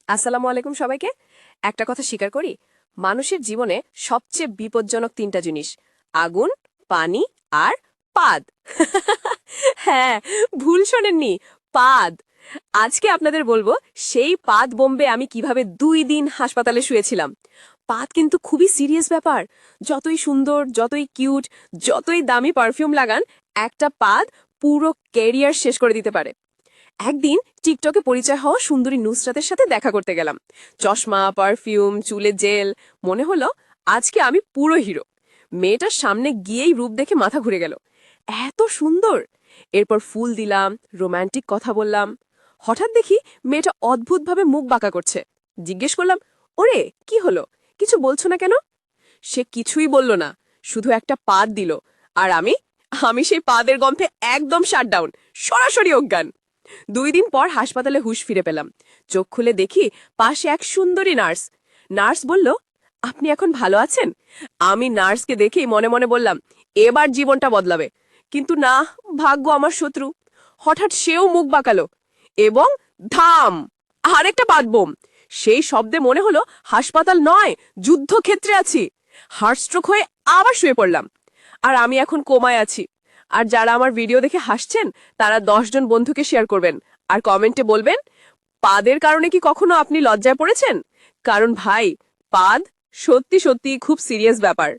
আসসালামু আলাইকুম সবাইকে। একটা কথা স্বীকার করি, মানুষের জীবনে সবচেয়ে বিপজ্জনক তিনটা জিনিস: আগুন, পানি আর পাদ। হ্যাঁ, ভুল শোনেননি, পাদ। আজকে আপনাদের বলবো সেই পাদ বোম্বে আমি কিভাবে 2 দিন হাসপাতালে শুয়েছিলাম। পাদ কিন্তু খুবই সিরিয়াস ব্যাপার। যতই সুন্দর, যতই কিউট, যতই দামি পারফিউম লাগান, একটা পাদ পুরো ক্যারিয়ার শেষ করে দিতে পারে। একদিন টিকটকে পরিচয় হওয়া সুন্দরী নুসরাতের সাথে দেখা করতে গেলাম। চশমা, পারফিউম, চুলে জেল, মনে হলো আজকে আমি পুরো হিরো। মেয়েটার সামনে গিয়েই রূপ দেখে মাথা ঘুরে গেল। এত সুন্দর! এরপর ফুল দিলাম, রোমান্টিক কথা বললাম। হঠাৎ দেখি মেয়েটা অদ্ভুতভাবে মুখ বাঁকা করছে। জিজ্ঞেস করলাম, ওরে কি হলো, কিছু বলছো না কেন? সে কিছুই বলল না, শুধু একটা পাদ দিল। আর আমি আমি সেই পাদের গন্ধে একদম শাটডাউন, সরাসরি অজ্ঞান। 2 দিন পর হাসপাতালে হুঁশ ফিরে পেলাম। চোখ খুলে দেখি পাশে এক সুন্দরী নার্স। নার্স বলল, আপনি এখন ভালো আছেন? আমি নার্সকে দেখেই মনে মনে বললাম, এবার জীবনটা বদলাবে। কিন্তু না, ভাগ্য আমার শত্রু। হঠাৎ সেও মুখ বাঁকালো এবং ধাম, আরেকটা বাদবোম। সেই শব্দে মনে হলো হাসপাতাল নয়, যুদ্ধক্ষেত্রে আছি। হার্টস্ট্রোক হয়ে আবার শুয়ে পড়লাম। আর আমি এখন কোমায় আছি। আর যারা আমার ভিডিও দেখে হাসছেন, তারা 10 জন বন্ধুকে শেয়ার করবেন আর কমেন্টে বলবেন, পাদের কারণে কি কখনো আপনি লজ্জায় পড়েছেন? কারণ ভাই, পাদ সত্যি সত্যি খুব সিরিয়াস ব্যাপার।